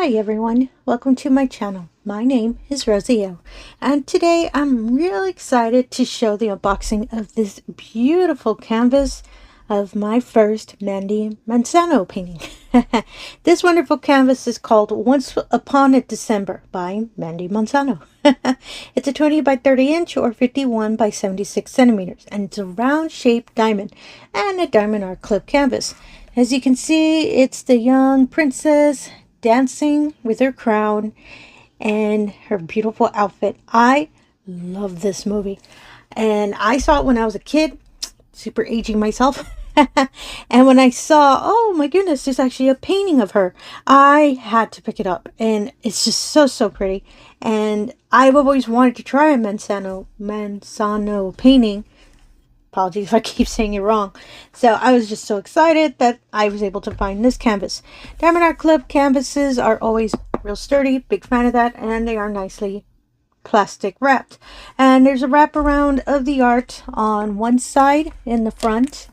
Hi everyone, welcome to my channel. My name is Rosy O, and today I'm really excited to show the unboxing of this beautiful canvas of my first manzano painting. This wonderful canvas is called Once Upon a December by Mandy Manzano. It's a 20 by 30 inch or 51 by 76 centimeters, and it's a round shaped diamond and a diamondart canvas. As you can see, it's the young princess dancing with her crown and her beautiful outfit. I love this movie, and I saw it when I was a kid, super aging myself. And when I saw, oh my goodness, there's actually a painting of her, I had to pick it up, and it's just so pretty. And I've always wanted to try a manzano painting. Apologies if I keep saying it wrong. So I was just so excited that I was able to find this canvas. Diamondart canvases are always real sturdy. Big fan of that. And they are nicely plastic wrapped. And there's a wraparound of the art on one side in the front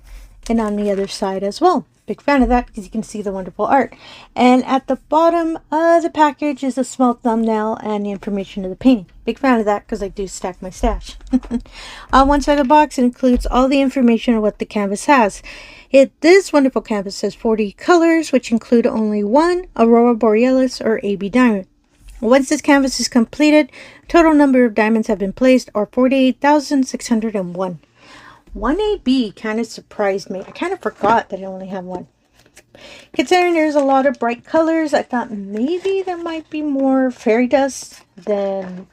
and on the other side as well. Big fan of that because you can see the wonderful art. And at the bottom of the package is a small thumbnail and the information of the painting. Big fan of that because I do stack my stash. On one side of the box, it includes all the information of what the canvas has. This wonderful canvas has 40 colors, which include only one Aurora Borealis or AB diamond. Once this canvas is completed, total number of diamonds have been placed are 48,601. 1AB kind of surprised me. I kind of forgot that I only have one. Considering there's a lot of bright colors, I thought maybe there might be more fairy dust than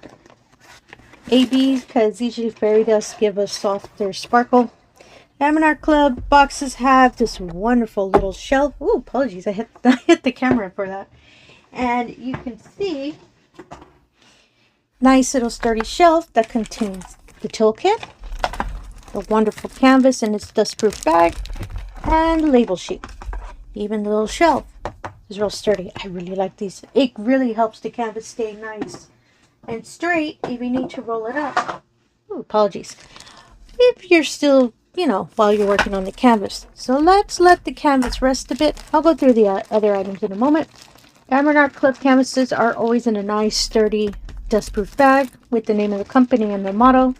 AB, because usually fairy dust give a softer sparkle. Diamondart Club boxes have this wonderful little shelf. Ooh, apologies, I hit the camera for that. And you can see nice little sturdy shelf that contains the toolkit, the wonderful canvas in its dustproof bag, and label sheet. Even the little shelf is real sturdy. I really like these. It really helps the canvas stay nice and straight if you need to roll it up. Ooh, apologies. If you're still, while you're working on the canvas. So let's let the canvas rest a bit. I'll go through the other items in a moment. Diamondart Club canvases are always in a nice sturdy dustproof bag with the name of the company and their motto.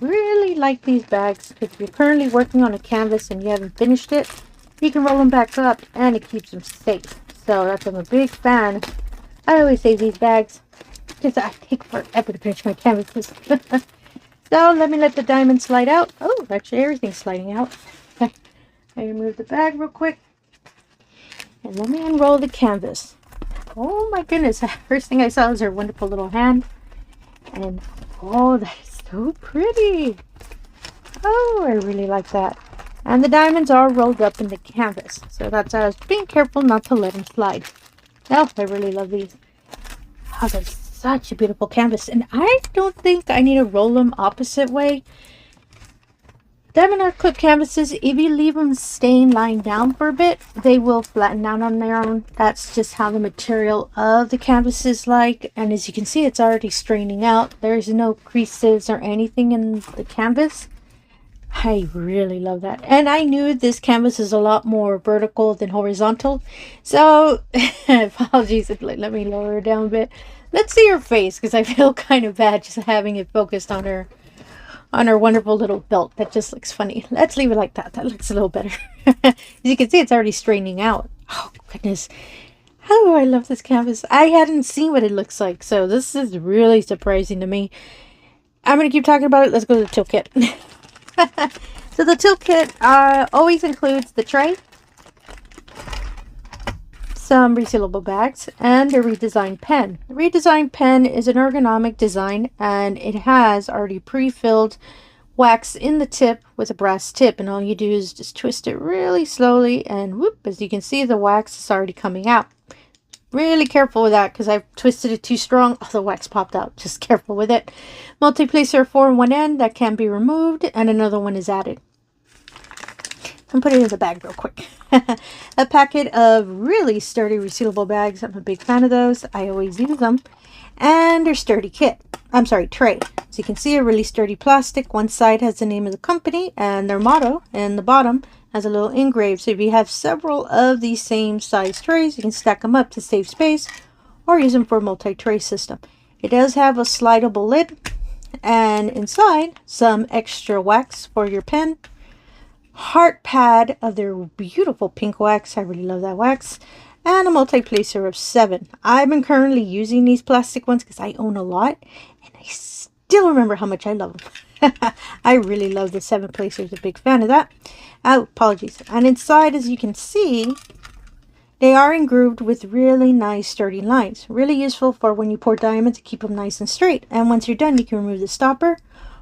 Really like these bags because if you're currently working on a canvas and you haven't finished it, you can roll them back up and it keeps them safe. So that's, I'm a big fan. I always save these bags because I take forever to finish my canvases. So let me let the diamond slide out. Oh, actually everything's sliding out. I remove the bag real quick and let me unroll the canvas. Oh my goodness, the first thing I saw was her wonderful little hand, and oh, that is so pretty. Oh, I really like that. And the diamonds are rolled up in the canvas, so that's I was being careful not to let them slide. Oh, I really love these. Oh, that's such a beautiful canvas, and I don't think I need to roll them opposite way. Diamondart Club canvases, if you leave them lying down for a bit, they will flatten out on their own. That's just how the material of the canvas is like. And as you can see, it's already straining out. There's no creases or anything in the canvas. I really love that. And I knew this canvas is a lot more vertical than horizontal. So, apologies, let me lower her down a bit. Let's see her face, because I feel kind of bad just having it focused on her wonderful little belt. That just looks funny. Let's leave it like that. That looks a little better. As you can see, it's already straining out. Oh goodness, how I love this canvas. I hadn't seen what it looks like, so this is really surprising to me. I'm gonna keep talking about it. Let's go to the toolkit. So the toolkit always includes the tray, some resealable bags, and a redesigned pen. The redesigned pen is an ergonomic design, and it has already pre-filled wax in the tip with a brass tip, and all you do is just twist it really slowly, and whoop, as you can see, the wax is already coming out. Really careful with that because I've twisted it too strong. Oh, the wax popped out. Just careful with it. Multi-placer for one end that can be removed, and another one is added. And put it in the bag real quick. A packet of really sturdy resealable bags. I'm a big fan of those. I always use them. And their sturdy tray. So you can see a really sturdy plastic. One side has the name of the company and their motto, and the bottom has a little engrave. So if you have several of these same size trays, you can stack them up to save space, or use them for a multi-tray system. It does have a slidable lid, and inside some extra wax for your pen, heart pad of their beautiful pink wax. I really love that wax. And a multi-placer of 7. I've been currently using these plastic ones because I own a lot, and I still remember how much I love them. I really love the 7 placers. A big fan of that. Oh, apologies. And inside, as you can see, they are engrooved with really nice sturdy lines. Really useful for when you pour diamonds to keep them nice and straight. And once you're done, you can remove the stopper,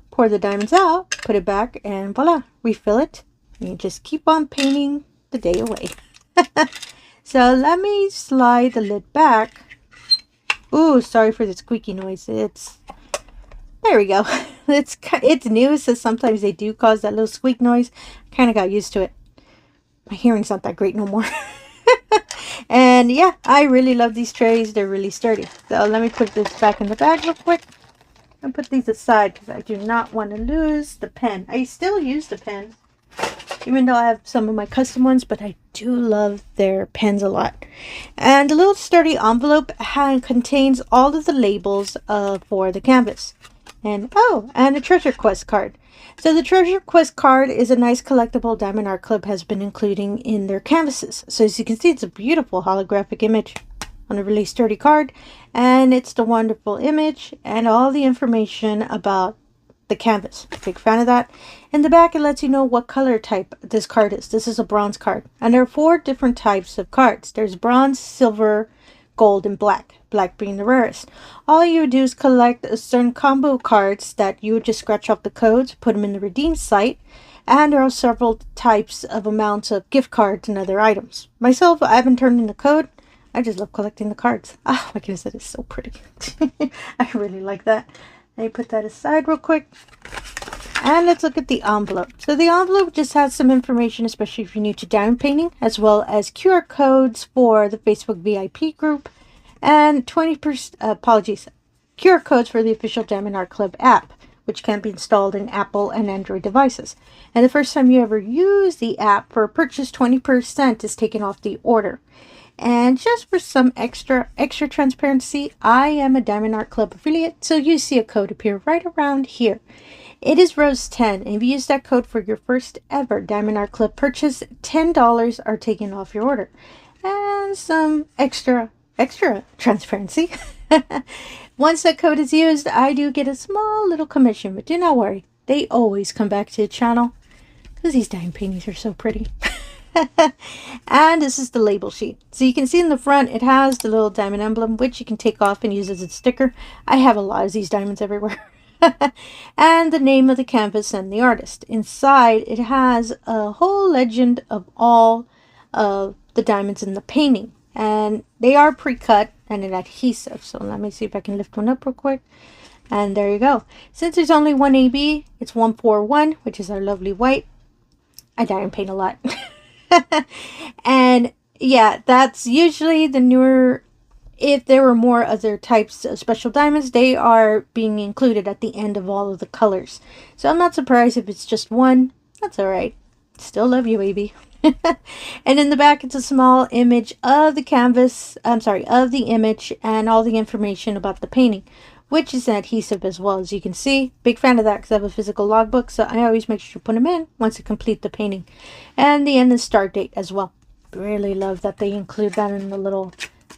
pour the diamonds out, put it back, and voila, refill it. And you just keep on painting the day away. So let me slide the lid back. Ooh, sorry for the squeaky noise. There we go. It's new, so sometimes they do cause that little squeak noise. Kind of got used to it. My hearing's not that great no more. And yeah, I really love these trays. They're really sturdy. So let me put this back in the bag real quick and put these aside because I do not want to lose the pen. I still use the pen, even though I have some of my custom ones, but I do love their pens a lot. And the little sturdy envelope contains all of the labels for the canvas. And a treasure quest card. So the treasure quest card is a nice collectible Diamond Art Club has been including in their canvases. So as you can see, it's a beautiful holographic image on a really sturdy card. And it's the wonderful image and all the information about the canvas. Big fan of that. In the back, it lets you know what color type this card is. This is a bronze card. And there are 4 different types of cards. There's bronze, silver, gold, and black. Black being the rarest. All you would do is collect a certain combo cards that you would just scratch off the codes, put them in the redeem site, and there are several types of amounts of gift cards and other items. Myself, I haven't turned in the code. I just love collecting the cards. Oh my goodness, that is so pretty. I really like that. Let me put that aside real quick. And let's look at the envelope. So the envelope just has some information, especially if you're new to diamond painting, as well as QR codes for the Facebook VIP group, and QR codes for the official Diamond Art Club app, which can be installed in Apple and Android devices. And the first time you ever use the app for a purchase, 20% is taken off the order. And just for some extra transparency, I am a Diamond Art Club affiliate, so you see a code appear right around here. It is Rose10, and if you use that code for your first ever Diamond Art Club purchase, $10 are taken off your order. And some extra transparency. Once that code is used, I do get a small little commission, but do not worry. They always come back to the channel because these diamond paintings are so pretty. And this is the label sheet. So you can see in the front, it has the little diamond emblem, which you can take off and use as a sticker. I have a lot of these diamonds everywhere. And the name of the canvas and the artist. Inside, it has a whole legend of all of the diamonds in the painting. And they are pre-cut and an adhesive. So let me see if I can lift one up real quick. And there you go. Since there's only one AB, it's 141, which is our lovely white. I diamond paint a lot. And yeah, that's usually the newer. If there were more other types of special diamonds, they are being included at the end of all of the colors. So I'm not surprised if it's just one. That's alright. Still love you, baby. And in the back, it's a small image of the canvas. Of the image and all the information about the painting, which is an adhesive as well, as you can see. Big fan of that because I have a physical logbook, so I always make sure to put them in once I complete the painting. And the end and start date as well. Really love that they include that in the little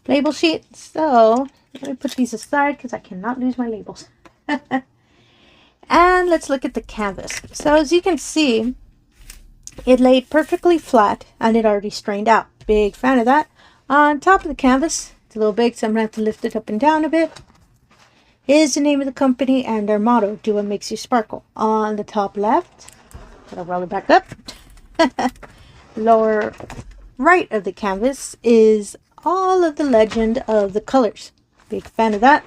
label sheet. So let me put these aside because I cannot lose my labels. And let's look at the canvas. So as you can see, it laid perfectly flat and it already strained out. Big fan of that. On top of the canvas, it's a little big, so I'm going to have to lift it up and down a bit. Here's the name of the company and their motto, do what makes you sparkle. On the top left, I'll roll it back up. Lower right of the canvas is all of the legend of the colors. Big fan of that.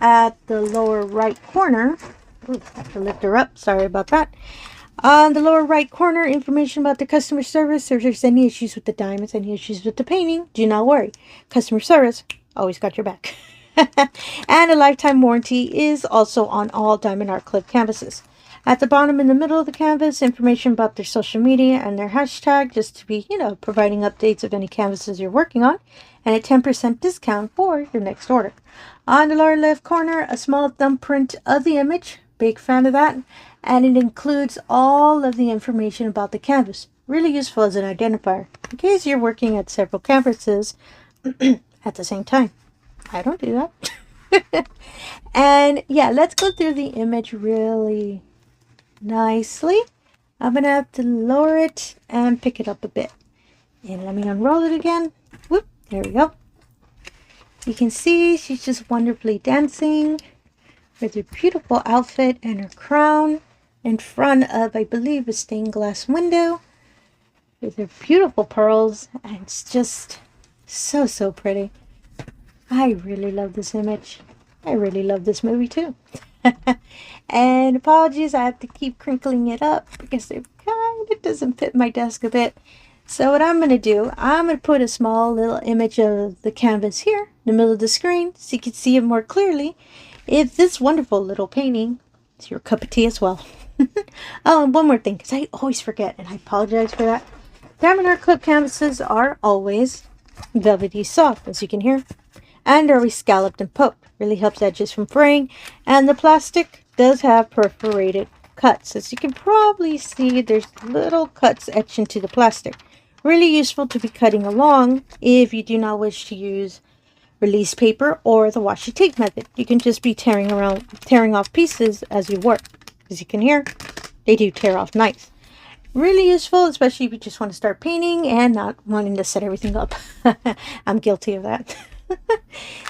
At the lower right corner, ooh, I have to lift her up, sorry about that. On the lower right corner, information about the customer service. If there's any issues with the diamonds, any issues with the painting, do not worry. Customer service, always got your back. And a lifetime warranty is also on all Diamond Art Club canvases. At the bottom in the middle of the canvas, information about their social media and their hashtag, just to be, providing updates of any canvases you're working on, and a 10% discount for your next order. On the lower left corner, a small thumbprint of the image. Big fan of that. And it includes all of the information about the canvas. Really useful as an identifier in case you're working at several canvases at the same time. I don't do that. And yeah, let's go through the image really nicely. I'm going to have to lower it and pick it up a bit. And let me unroll it again. Whoop, there we go. You can see she's just wonderfully dancing with her beautiful outfit and her crown in front of, I believe, a stained glass window with her beautiful pearls. And it's just so pretty. I really love this image. I really love this movie too. And apologies, I have to keep crinkling it up because it kind of doesn't fit my desk a bit. So what I'm going to do, I'm going to put a small little image of the canvas here in the middle of the screen so you can see it more clearly. If this wonderful little painting is your cup of tea as well. Oh, and one more thing, because I always forget, and I apologize for that. Diamond Art Club canvases are always velvety soft, as you can hear, and are always scalloped and poked. Really helps edges from fraying, and the plastic does have perforated cuts. As you can probably see, there's little cuts etched into the plastic. Really useful to be cutting along if you do not wish to use release paper or the washi tape method. You can just be tearing off pieces as you work. As you can hear, they do tear off nice. Really useful, especially if you just want to start painting and not wanting to set everything up. I'm guilty of that.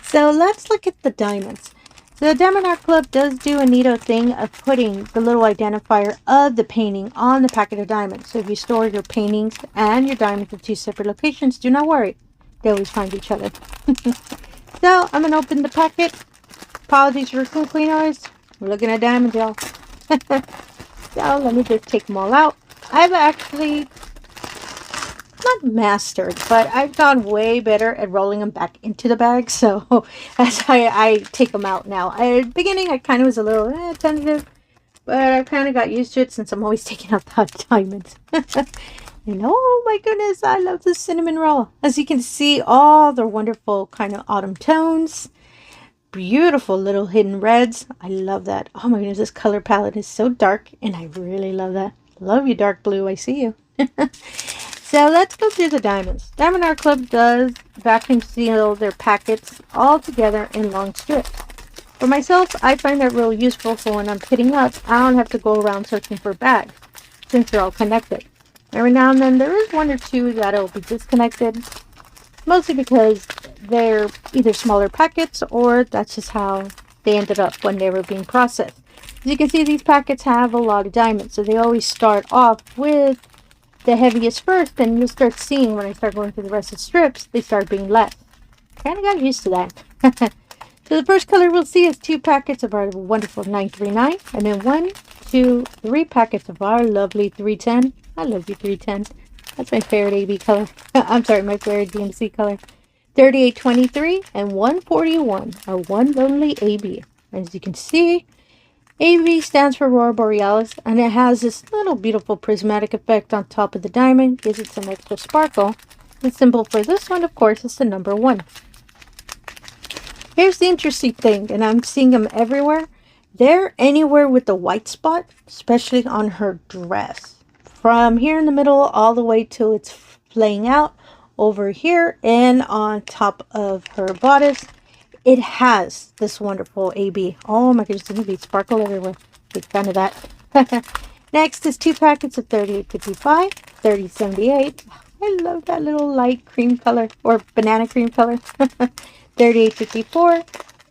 So let's look at the diamonds. So the Diamond Art Club does do a neato thing of putting the little identifier of the painting on the packet of diamonds. So if you store your paintings and your diamonds in two separate locations, do not worry. They always find each other. So I'm going to open the packet. Apologies for crinkly noise. We're looking at diamonds, y'all. So let me just take them all out. I've actually not mastered, but I've gone way better at rolling them back into the bag. So as I take them out now. At the beginning, I kind of was a little tentative, but I kind of got used to it since I'm always taking out the diamonds. And oh my goodness, I love this cinnamon roll. As you can see, all the wonderful kind of autumn tones. Beautiful little hidden reds. I love that. Oh my goodness, this color palette is so dark, and I really love that. Love you, dark blue. I see you. So let's go through the diamonds. Diamond Art Club does vacuum seal their packets all together in long strips. For myself, I find that real useful for when I'm pitting up. I don't have to go around searching for bags since they're all connected. Every now and then there is one or two that will be disconnected, mostly because they're either smaller packets or that's just how they ended up when they were being processed. As you can see, these packets have a lot of diamonds, so they always start off with the heaviest first, and you'll start seeing when I start going through the rest of the strips, they start being less. Kind of got used to that. So the first color we'll see is 2 packets of our wonderful 939, and then 1, 2, 3 packets of our lovely 310. I love you, 310. That's my favorite AB color. I'm sorry, my favorite DMC color. 3823 and 141 are one lonely AB. As you can see, AB stands for Aurora Borealis, and it has this little beautiful prismatic effect on top of the diamond. Gives it some extra sparkle. The symbol for this one, of course, is the number 1. Here's the interesting thing, and I'm seeing them everywhere. They're anywhere with the white spot, especially on her dress. From here in the middle all the way till it's flaying out over here and on top of her bodice. It has this wonderful AB. Oh my goodness, there's going to be sparkle everywhere. Big fan of that. Next is 2 packets of 3855, 3078. I love that little light cream color or banana cream color. 3854,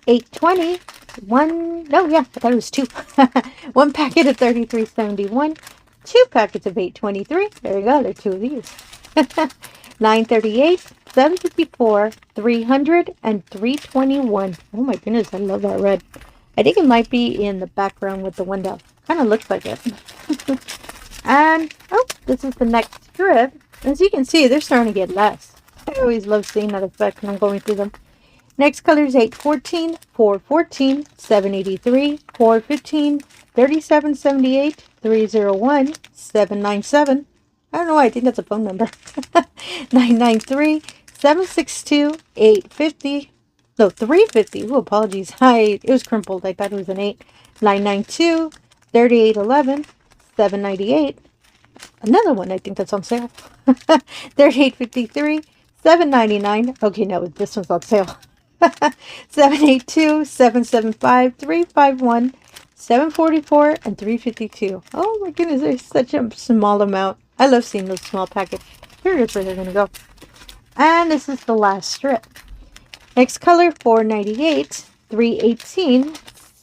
820, I thought it was 2. 1 packet of 3371, 2 packets of 823. There you go, there are 2 of these. 938, 754, 300, and 321. Oh my goodness, I love that red. I think it might be in the background with the window. Kind of looks like it. And, oh, this is the next strip. As you can see, they're starting to get less. I always love seeing that effect when I'm going through them. Next color is 814, 414, 783, 415, 3778, 301, 797. I don't know why I think that's a phone number. 993, 762, 850. No, 350. Oh, apologies. It was crumpled. I thought it was an 8. 992, 3811, 798. Another one, I think that's on sale. 3853, 799. Okay, no, this one's on sale. 782, 775, 351, 744, and 352. Oh my goodness, there's such a small amount. I love seeing those small packets. Here's where they're going to go. And this is the last strip. Next color, 498, 318,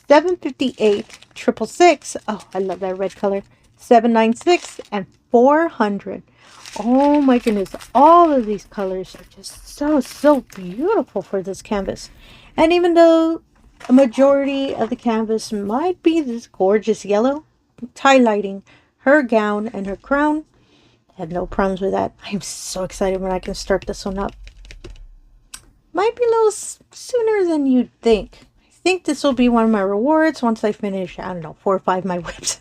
758, 666. Oh, I love that red color. 796 and 400. Oh my goodness, all of these colors are just so beautiful for this canvas. And even though a majority of the canvas might be this gorgeous yellow, highlighting her gown and her crown, I have no problems with that. I'm so excited when I can start this one up. Might be a little sooner than you'd think. I think this will be one of my rewards once I finish, I don't know, 4 or 5 of my whips.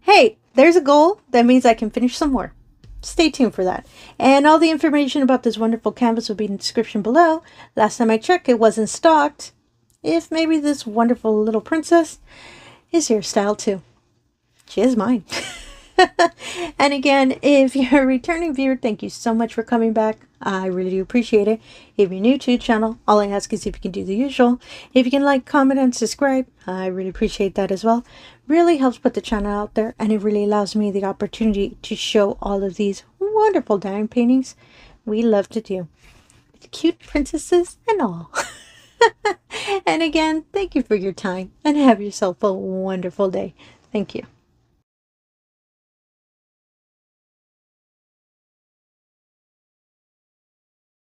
Hey, there's a goal. That means I can finish some more. Stay tuned for that. And all the information about this wonderful canvas will be in the description below. Last time I checked, it wasn't stocked. If maybe this wonderful little princess is your style too. She is mine. And again, if you're a returning viewer, thank you so much for coming back. I really do appreciate it. If you're new to the channel, all I ask is if you can do the usual. If you can like, comment, and subscribe, I really appreciate that as well. Really helps put the channel out there, and it really allows me the opportunity to show all of these wonderful diamond paintings we love to do. Cute princesses and all. And again, thank you for your time, and have yourself a wonderful day. Thank you.